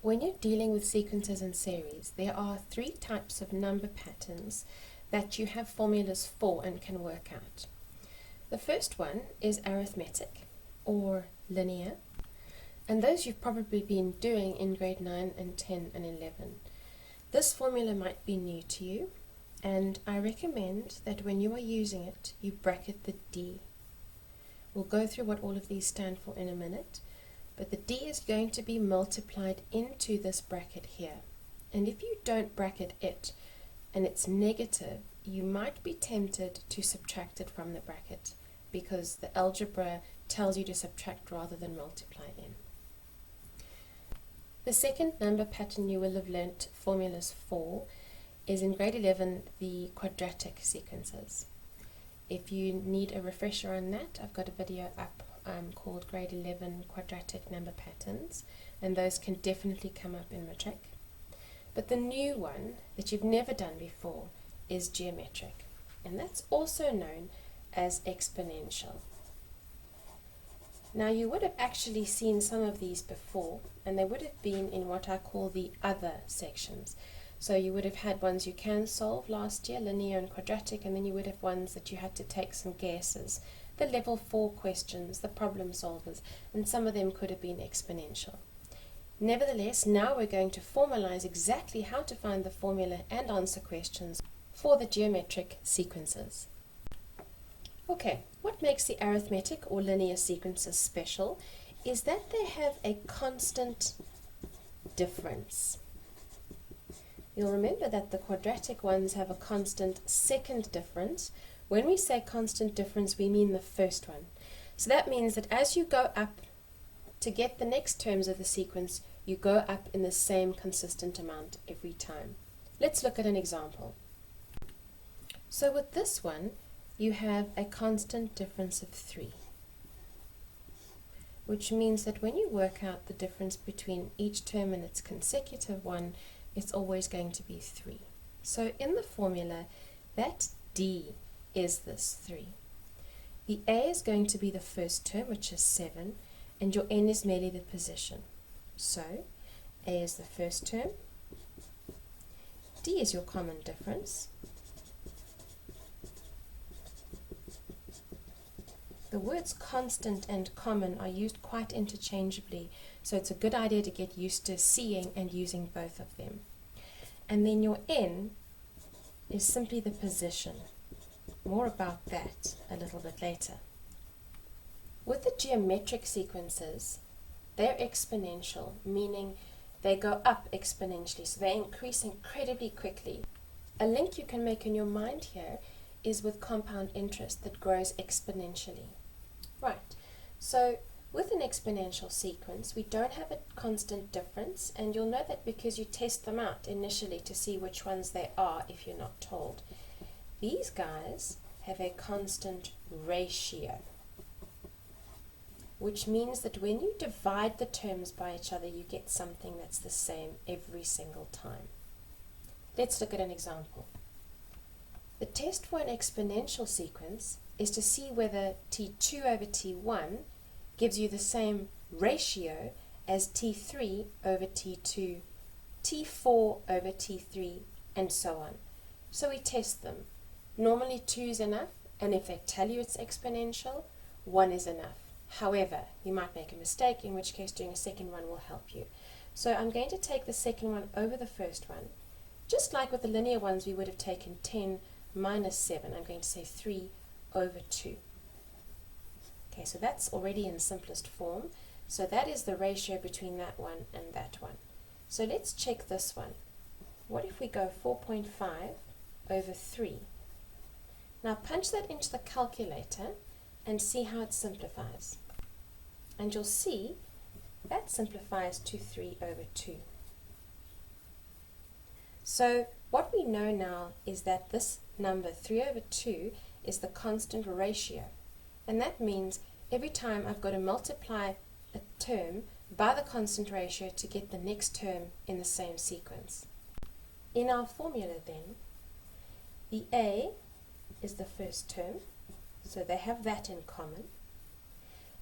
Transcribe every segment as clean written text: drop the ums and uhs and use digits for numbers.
When you're dealing with sequences and series, there are three types of number patterns that you have formulas for and can work out. The first one is arithmetic or linear, and those you've probably been doing in grade 9 and 10 and 11. This formula might be new to you, and I recommend that when you are using it, you bracket the D. We'll go through what all of these stand for in a minute, but the D is going to be multiplied into this bracket here. And if you don't bracket it and it's negative, you might be tempted to subtract it from the bracket because the algebra tells you to subtract rather than multiply in. The second number pattern you will have learnt formulas for is in grade 11, the quadratic sequences. If you need a refresher on that, I've got a video up called Grade 11 Quadratic Number Patterns, and those can definitely come up in matric. But the new one that you've never done before is geometric, and that's also known as exponential. Now you would have actually seen some of these before, and they would have been in what I call the other sections. So you would have had ones you can solve last year, linear and quadratic, and then you would have ones that you had to take some guesses, the level 4 questions, the problem solvers, and some of them could have been exponential. Nevertheless, now we're going to formalize exactly how to find the formula and answer questions for the geometric sequences. Okay, what makes the arithmetic or linear sequences special is that they have a constant difference. You'll remember that the quadratic ones have a constant second difference. When we say constant difference, we mean the first one. So that means that as you go up to get the next terms of the sequence, you go up in the same consistent amount every time. Let's look at an example. So with this one, you have a constant difference of 3, which means that when you work out the difference between each term and its consecutive one, it's always going to be 3. So in the formula, that D is this 3. The A is going to be the first term, which is 7, and your N is merely the position. So A is the first term, D is your common difference. The words constant and common are used quite interchangeably, so it's a good idea to get used to seeing and using both of them. And then your N is simply the position. More about that a little bit later. With the geometric sequences, they're exponential, meaning they go up exponentially, so they increase incredibly quickly. A link you can make in your mind here is with compound interest that grows exponentially. Right, so with an exponential sequence, we don't have a constant difference, and you'll know that because you test them out initially to see which ones they are if you're not told. These guys have a constant ratio, which means that when you divide the terms by each other, you get something that's the same every single time. Let's look at an example. The test for an exponential sequence is to see whether T2 over T1 gives you the same ratio as T3 over T2, T4 over T3, and so on. So we test them. Normally 2 is enough, and if they tell you it's exponential, 1 is enough. However, you might make a mistake, in which case doing a second one will help you. So I'm going to take the second one over the first one. Just like with the linear ones, we would have taken 10 minus 7. I'm going to say 3 over 2. Okay, so that's already in simplest form. So that is the ratio between that one and that one. So let's check this one. What if we go 4.5 over 3? Now punch that into the calculator and see how it simplifies. And you'll see that simplifies to 3 over 2. So what we know now is that this number 3 over 2 is the constant ratio. And that means every time I've got to multiply a term by the constant ratio to get the next term in the same sequence. In our formula then, the A is the first term, so they have that in common.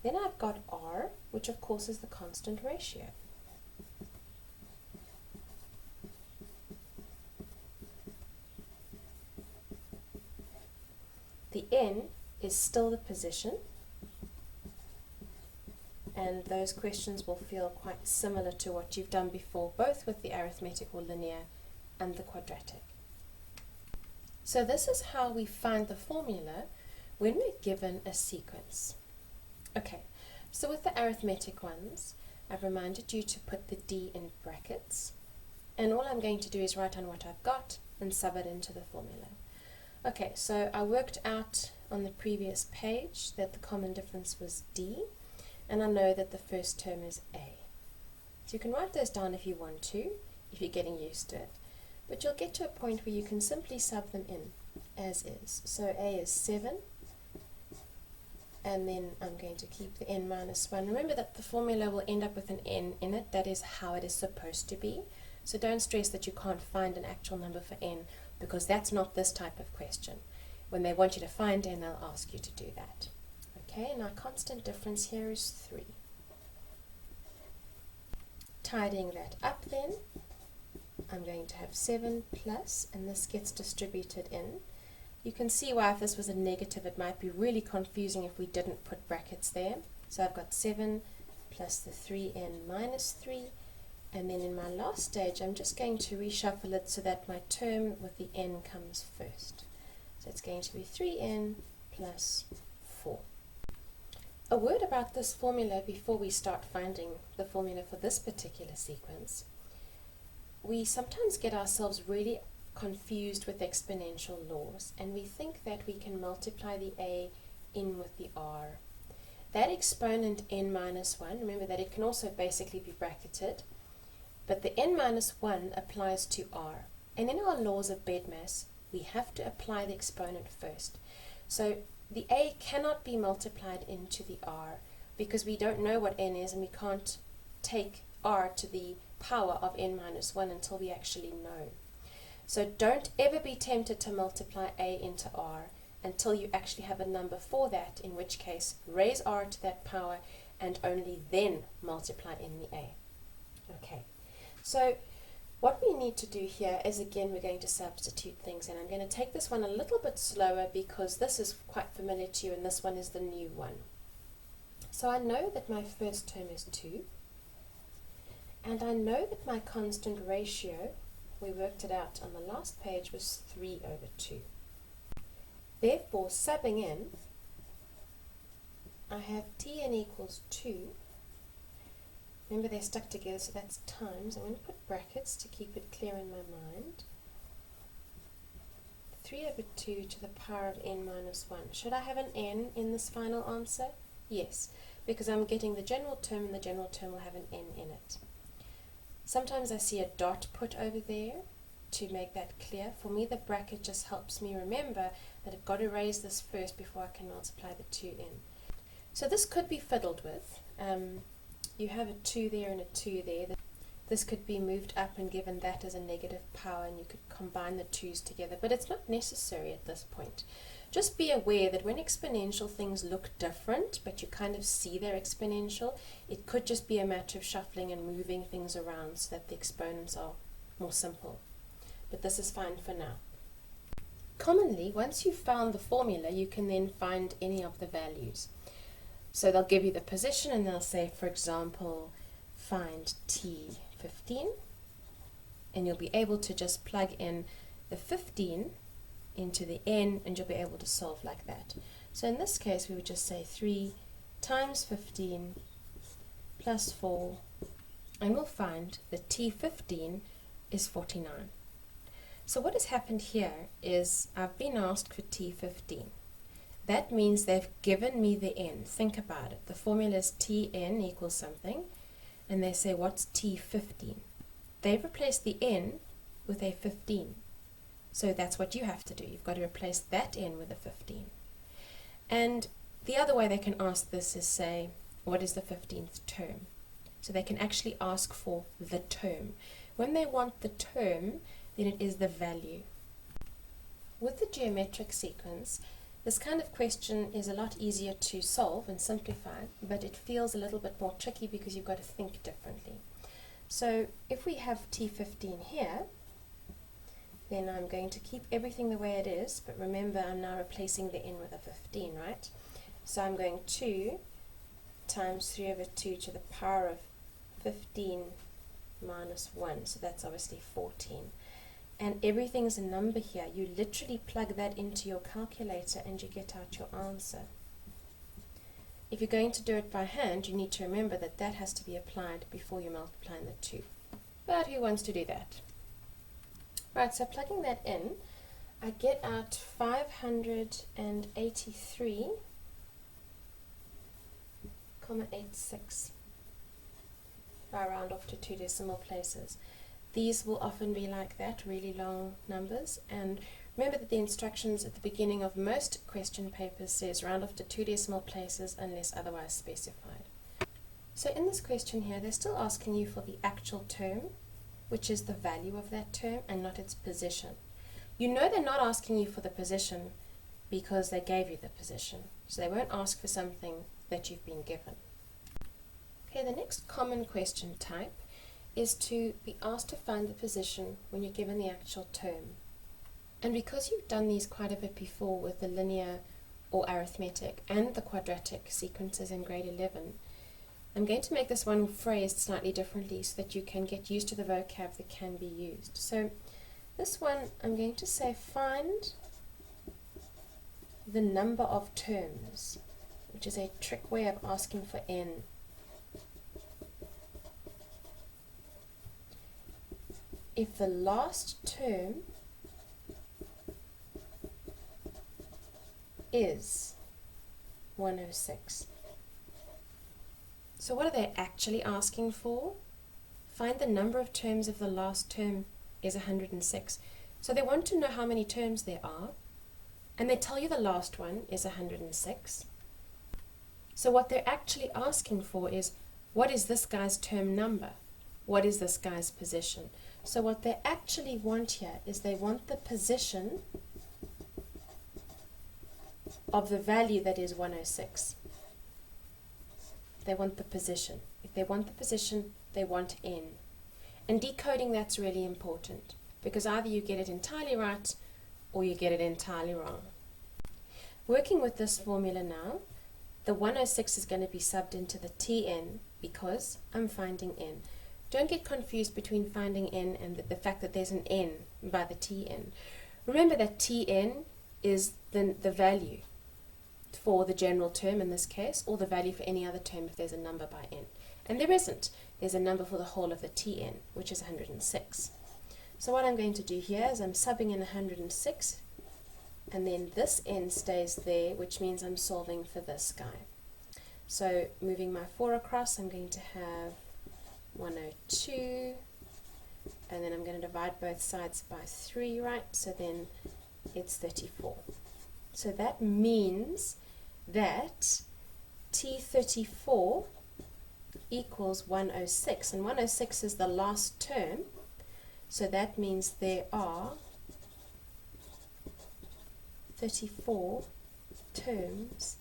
Then I've got R, which of course is the constant ratio. the n is still the position, and those questions will feel quite similar to what you've done before, both with the arithmetic or linear and the quadratic. So this is how we find the formula when we're given a sequence. Okay, so with the arithmetic ones, I've reminded you to put the d in brackets, and all I'm going to do is write down what I've got and sub it into the formula. Okay, so I worked out on the previous page that the common difference was d, and I know that the first term is a. So you can write those down if you want to, if you're getting used to it. But you'll get to a point where you can simply sub them in as is. So a is 7, and then I'm going to keep the n minus 1. Remember that the formula will end up with an n in it. That is how it is supposed to be. So don't stress that you can't find an actual number for n, because that's not this type of question. When they want you to find n, they'll ask you to do that. Okay, and our constant difference here is 3. Tidying that up then, I'm going to have 7 plus, and this gets distributed in. You can see why if this was a negative it might be really confusing if we didn't put brackets there. So I've got 7 plus the 3n minus 3, and then in my last stage I'm just going to reshuffle it so that my term with the n comes first. So it's going to be 3n plus 4. A word about this formula before we start finding the formula for this particular sequence. We sometimes get ourselves really confused with exponential laws, and we think that we can multiply the a in with the r. That exponent n minus 1, remember that it can also basically be bracketed, but the n minus 1 applies to r. And in our laws of BEDMAS, we have to apply the exponent first. So the a cannot be multiplied into the r because we don't know what n is, and we can't take r to the power of n minus 1 until we actually know. So don't ever be tempted to multiply a into r until you actually have a number for that, in which case raise r to that power and only then multiply in the a. Okay, so what we need to do here is, again, we're going to substitute things, and I'm going to take this one a little bit slower because this is quite familiar to you and this one is the new one. So I know that my first term is 2, and I know that my constant ratio, we worked it out on the last page, was 3 over 2. Therefore, subbing in, I have Tn equals 2. Remember, they're stuck together, so that's times. I'm going to put brackets to keep it clear in my mind. 3 over 2 to the power of n minus 1. Should I have an n in this final answer? Yes, because I'm getting the general term, and the general term will have an n in it. Sometimes I see a dot put over there to make that clear. For me, the bracket just helps me remember that I've got to raise this first before I can multiply the 2 in. So this could be fiddled with. You have a 2 there and a 2 there. This could be moved up and given that as a negative power, and you could combine the 2's together, but it's not necessary at this point. Just be aware that when exponential things look different, but you kind of see they're exponential, it could just be a matter of shuffling and moving things around so that the exponents are more simple. But this is fine for now. Commonly, once you've found the formula, you can then find any of the values. So they'll give you the position, and they'll say, for example, find T15, and you'll be able to just plug in the 15 into the n, and you'll be able to solve like that. So in this case, we would just say 3 times 15 plus 4, and we'll find that T15 is 49. So what has happened here is I've been asked for T15. That means they've given me the n. Think about it. The formula is Tn equals something, and they say, what's T15? They've replaced the n with a 15. So that's what you have to do. You've got to replace that n with a 15. And the other way they can ask this is say, what is the 15th term? So they can actually ask for the term. When they want the term, then it is the value. With the geometric sequence, this kind of question is a lot easier to solve and simplify, but it feels a little bit more tricky because you've got to think differently. So if we have T15 here, then I'm going to keep everything the way it is, but remember I'm now replacing the n with a 15, right? So I'm going 2 times 3 over 2 to the power of 15 minus 1, so that's obviously 14. And everything's a number here. You literally plug that into your calculator and you get out your answer. If you're going to do it by hand, you need to remember that that has to be applied before you multiply the 2. But who wants to do that? Right, so plugging that in, I get out 583.86 if I round off to 2 decimal places. These will often be like that, really long numbers, and remember that the instructions at the beginning of most question papers says round off to 2 decimal places unless otherwise specified. So in this question here, they're still asking you for the actual term, which is the value of that term and not its position. You know they're not asking you for the position because they gave you the position, so they won't ask for something that you've been given. Okay, the next common question type is to be asked to find the position when you're given the actual term. And because you've done these quite a bit before with the linear or arithmetic and the quadratic sequences in grade 11, I'm going to make this one phrased slightly differently so that you can get used to the vocab that can be used. So this one, I'm going to say find the number of terms, which is a trick way of asking for n. If the last term is 106. So what are they actually asking for? Find the number of terms if the last term is 106. So they want to know how many terms there are, and they tell you the last one is 106. So what they're actually asking for is, what is this guy's term number? What is this guy's position? So what they actually want here is they want the position of the value that is 106. They want the position. If they want the position, they want n. And decoding that's really important, because either you get it entirely right or you get it entirely wrong. Working with this formula now, the 106 is going to be subbed into the Tn because I'm finding n. Don't get confused between finding n and the fact that there's an n by the Tn. Remember that Tn is the value for the general term in this case, or the value for any other term if there's a number by n. And there isn't. There's a number for the whole of the Tn, which is 106. So what I'm going to do here is I'm subbing in 106, and then this n stays there, which means I'm solving for this guy. So moving my 4 across, I'm going to have 102, and then I'm going to divide both sides by 3, right? So then it's 34. So that means that T34 equals 106, and 106 is the last term, so that means there are 34 terms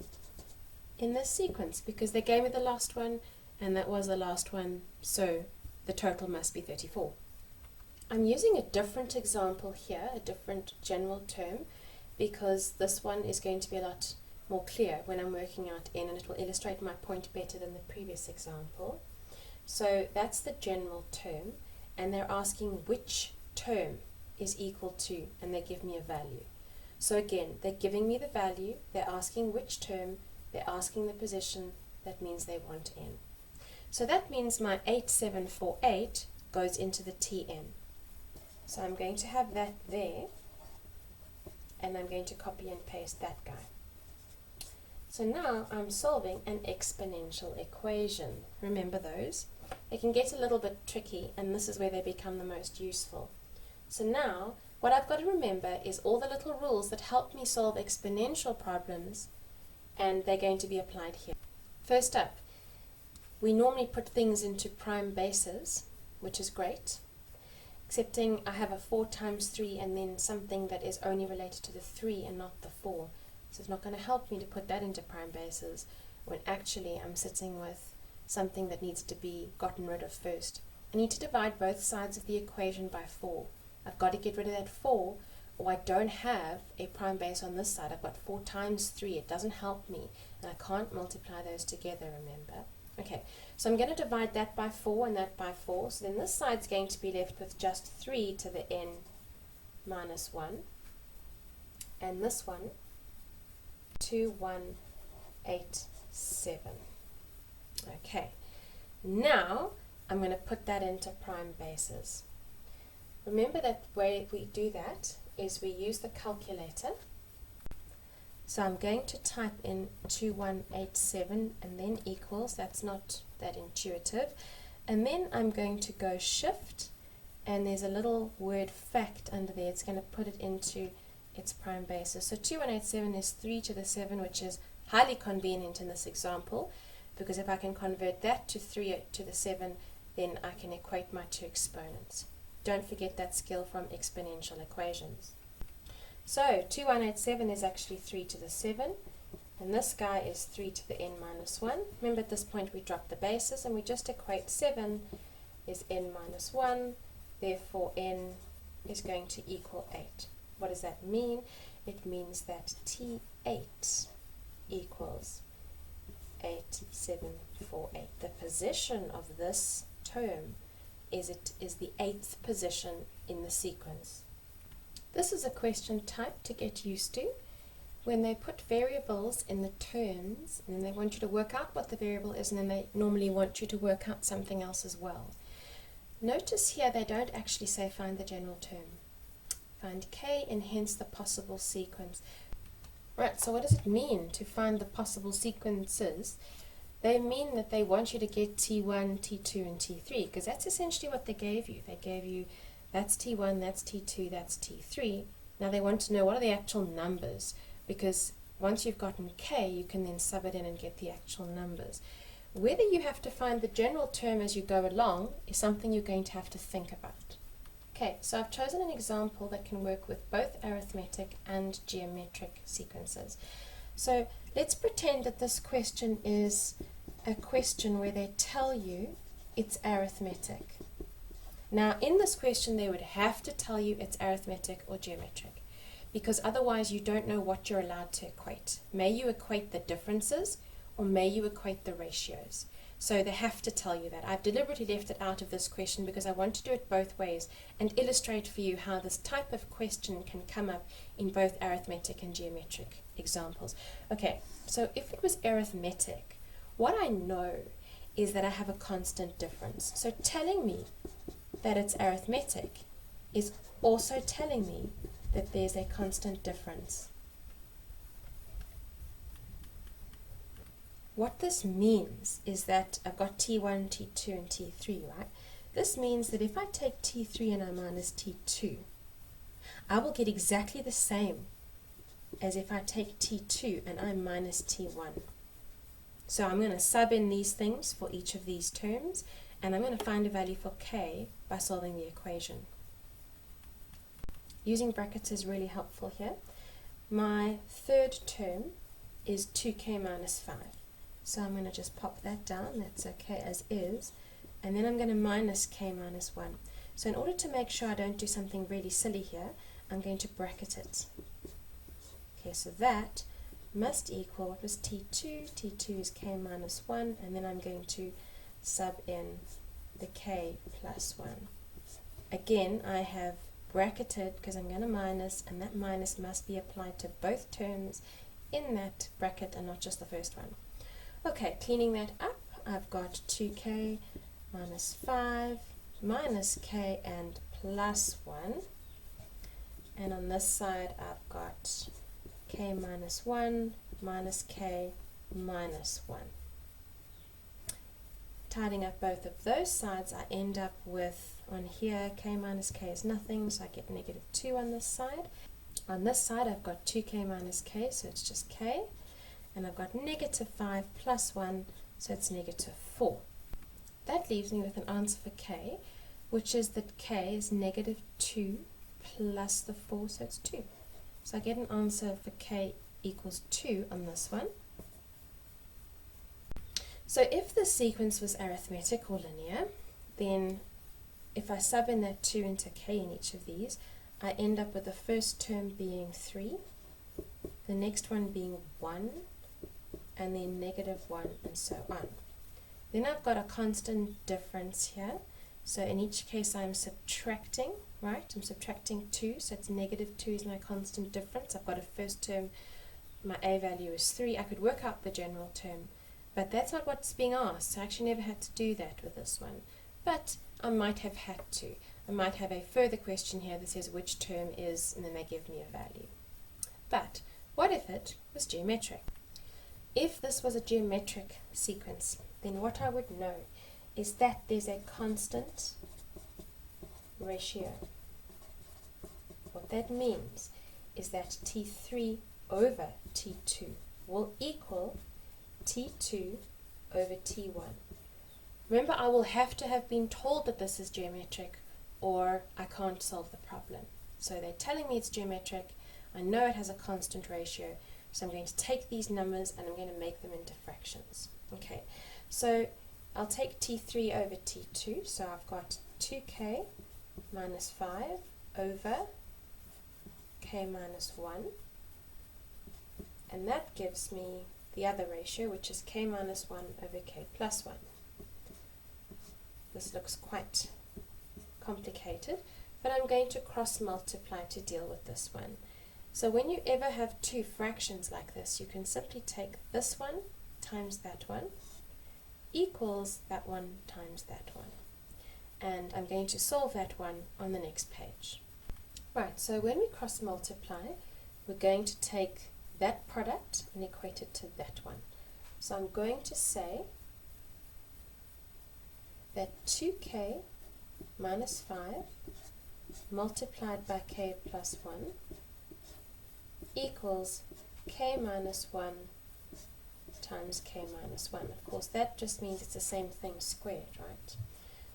in this sequence, because they gave me the last one and that was the last one, so the total must be 34. I'm using a different example here, a different general term, because this one is going to be a lot more clear when I'm working out n, and it will illustrate my point better than the previous example. So that's the general term, and they're asking which term is equal to, and they give me a value. So again, they're giving me the value, they're asking which term, they're asking the position, that means they want n. So that means my 8748 goes into the Tn. So I'm going to have that there, and I'm going to copy and paste that guy. So now I'm solving an exponential equation. Remember those? They can get a little bit tricky, and this is where they become the most useful. So now, what I've got to remember is all the little rules that help me solve exponential problems, and they're going to be applied here. First up, we normally put things into prime bases, which is great, excepting I have a 4 times 3 and then something that is only related to the 3 and not the 4. So it's not going to help me to put that into prime bases when actually I'm sitting with something that needs to be gotten rid of first. I need to divide both sides of the equation by 4. I've got to get rid of that 4, or I don't have a prime base on this side. I've got 4 times 3. It doesn't help me, and I can't multiply those together, remember? Okay, so I'm going to divide that by 4 and that by 4. So then this side's going to be left with just 3 to the n minus 1. And this one, 2187. Okay, now I'm going to put that into prime bases. Remember that way we do that is we use the calculator. So I'm going to type in 2187 and then equals. That's not that intuitive. And then I'm going to go shift, and there's a little word fact under there. It's going to put it into its prime basis. So 2187 is 3 to the 7, which is highly convenient in this example, because if I can convert that to 3 to the 7, then I can equate my two exponents. Don't forget that skill from exponential equations. So 2187 is actually 3 to the 7, and this guy is 3 to the n minus 1. Remember, at this point we drop the bases and we just equate 7 is n minus 1, therefore n is going to equal 8. What does that mean? It means that T8 equals 8748. The position of this term is the 8th position in the sequence. This is a question type to get used to. When they put variables in the terms, and then they want you to work out what the variable is, and then they normally want you to work out something else as well. Notice here they don't actually say find the general term. Find k and hence the possible sequence. Right, so what does it mean to find the possible sequences? They mean that they want you to get T1, T2, and T3, because that's essentially what they gave you. They gave you that's T1, that's T2, that's T3. Now they want to know what are the actual numbers, because once you've gotten k, you can then sub it in and get the actual numbers. Whether you have to find the general term as you go along is something you're going to have to think about. Okay, so I've chosen an example that can work with both arithmetic and geometric sequences. So let's pretend that this question is a question where they tell you it's arithmetic. Now, in this question, they would have to tell you it's arithmetic or geometric, because otherwise you don't know what you're allowed to equate. May you equate the differences, or may you equate the ratios. So they have to tell you that. I've deliberately left it out of this question because I want to do it both ways and illustrate for you how this type of question can come up in both arithmetic and geometric examples. Okay, so if it was arithmetic, what I know is that I have a constant difference. So telling me that it's arithmetic is also telling me that there's a constant difference. What this means is that I've got T1, T2, and T3, right? This means that if I take T3 and I minus T2, I will get exactly the same as if I take T2 and I minus T1. So I'm going to sub in these things for each of these terms, and I'm going to find a value for k by solving the equation. Using brackets is really helpful here. My third term is 2k minus 5. So I'm going to just pop that down, that's okay as is, and then I'm going to minus k minus 1. So in order to make sure I don't do something really silly here, I'm going to bracket it. Okay, so that must equal, what was T2? T2 is k minus 1, and then I'm going to sub in the k plus 1. Again, I have bracketed because I'm going to minus, and that minus must be applied to both terms in that bracket and not just the first one. Okay, cleaning that up, I've got 2k minus 5 minus k and plus 1. And on this side, I've got k minus 1 minus k minus 1. Tidying up both of those sides, I end up with, on here, k minus k is nothing, so I get negative 2 on this side. On this side, I've got 2k minus k, so it's just k. And I've got negative 5 plus 1, so it's negative 4. That leaves me with an answer for k, which is that k is negative 2 plus the 4, so it's 2. So I get an answer for k equals 2 on this one. So if the sequence was arithmetic or linear, then if I sub in that 2 into k in each of these, I end up with the first term being 3, the next one being 1, and then -1, and so on. Then I've got a constant difference here. So in each case I'm subtracting, right? I'm subtracting 2, so it's -2 is my constant difference. I've got a first term, my a value is 3. I could work out the general term, but that's not what's being asked. I actually never had to do that with this one, but I might have had to. I might have a further question here that says which term is, and then they give me a value. But what if it was geometric? If this was a geometric sequence, then what I would know is that there's a constant ratio. What that means is that T3 over T2 will equal T2 over T1. Remember, I will have to have been told that this is geometric or I can't solve the problem. So they're telling me it's geometric, I know it has a constant ratio, so I'm going to take these numbers and I'm going to make them into fractions. Okay, so I'll take T3 over T2, so I've got 2k minus 5 over k minus 1, and that gives me the other ratio, which is k minus 1 over k plus 1. This looks quite complicated, but I'm going to cross multiply to deal with this one. So when you ever have two fractions like this, you can simply take this one times that one equals that one times that one. And I'm going to solve that one on the next page. Right, so when we cross multiply, we're going to take that product and equate it to that one. So I'm going to say that 2k minus 5 multiplied by k plus 1 equals k minus 1 times k minus 1. Of course, that just means it's the same thing squared, right?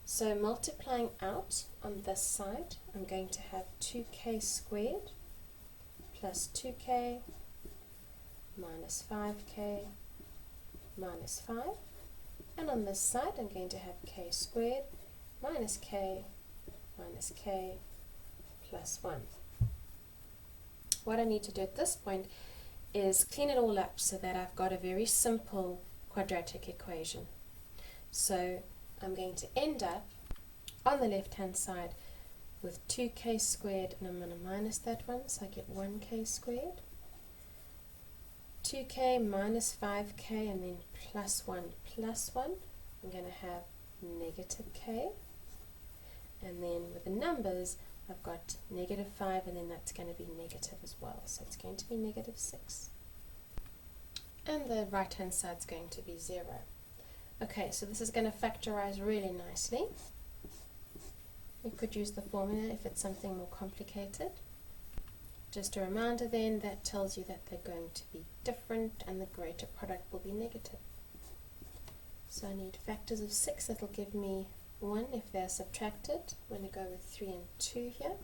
So multiplying out on this side, I'm going to have 2k squared plus 2k minus 5k minus 5. And on this side, I'm going to have k squared minus k plus 1. What I need to do at this point is clean it all up so that I've got a very simple quadratic equation. So I'm going to end up on the left hand side with 2k squared, and I'm going to minus that one, so I get 1k squared, 2k minus 5k, and then plus 1 plus 1, I'm going to have negative k, and then with the numbers I've got negative 5, and then that's going to be negative as well, so it's going to be negative 6. And the right hand side is going to be 0. Okay, so this is going to factorize really nicely. We could use the formula if it's something more complicated. Just a reminder then, that tells you that they're going to be different and the greater product will be negative. So I need factors of 6 that will give me 1 if they're subtracted. I'm going to go with 3 and 2 here.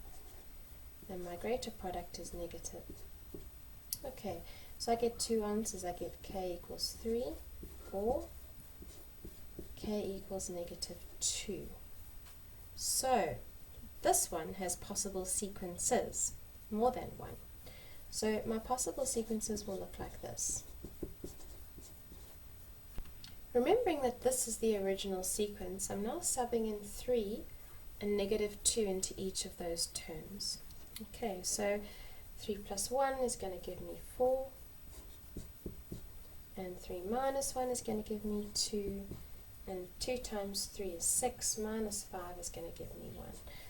And my greater product is negative. Okay, so I get two answers. I get k equals 3 or k equals negative 2. So this one has possible sequences, more than one. So my possible sequences will look like this. Remembering that this is the original sequence, I'm now subbing in 3 and negative 2 into each of those terms. Okay, so 3 plus 1 is going to give me 4, and 3 minus 1 is going to give me 2, and 2 times 3 is 6, minus 5 is going to give me 1.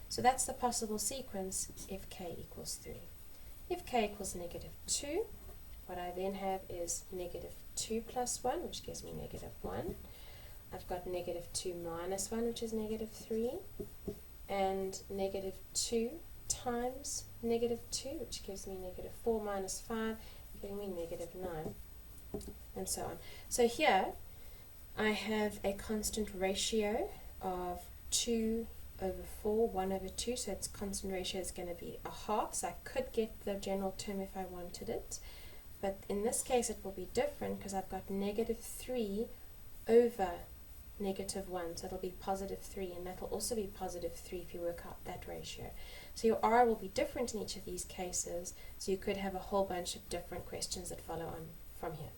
So that's the possible sequence if k equals 3. If k equals negative 2, what I then have is negative 2 plus 1, which gives me negative 1. I've got negative 2 minus 1, which is negative 3, and negative 2 times negative 2, which gives me negative 4 minus 5, giving me negative 9, and so on. So here I have a constant ratio of 2 over 4, 1 over 2, so its constant ratio is going to be a half, so I could get the general term if I wanted it, but in this case it will be different because I've got negative 3 over -1, so it'll be +3, and that'll also be +3 if you work out that ratio. So your R will be different in each of these cases, so you could have a whole bunch of different questions that follow on from here.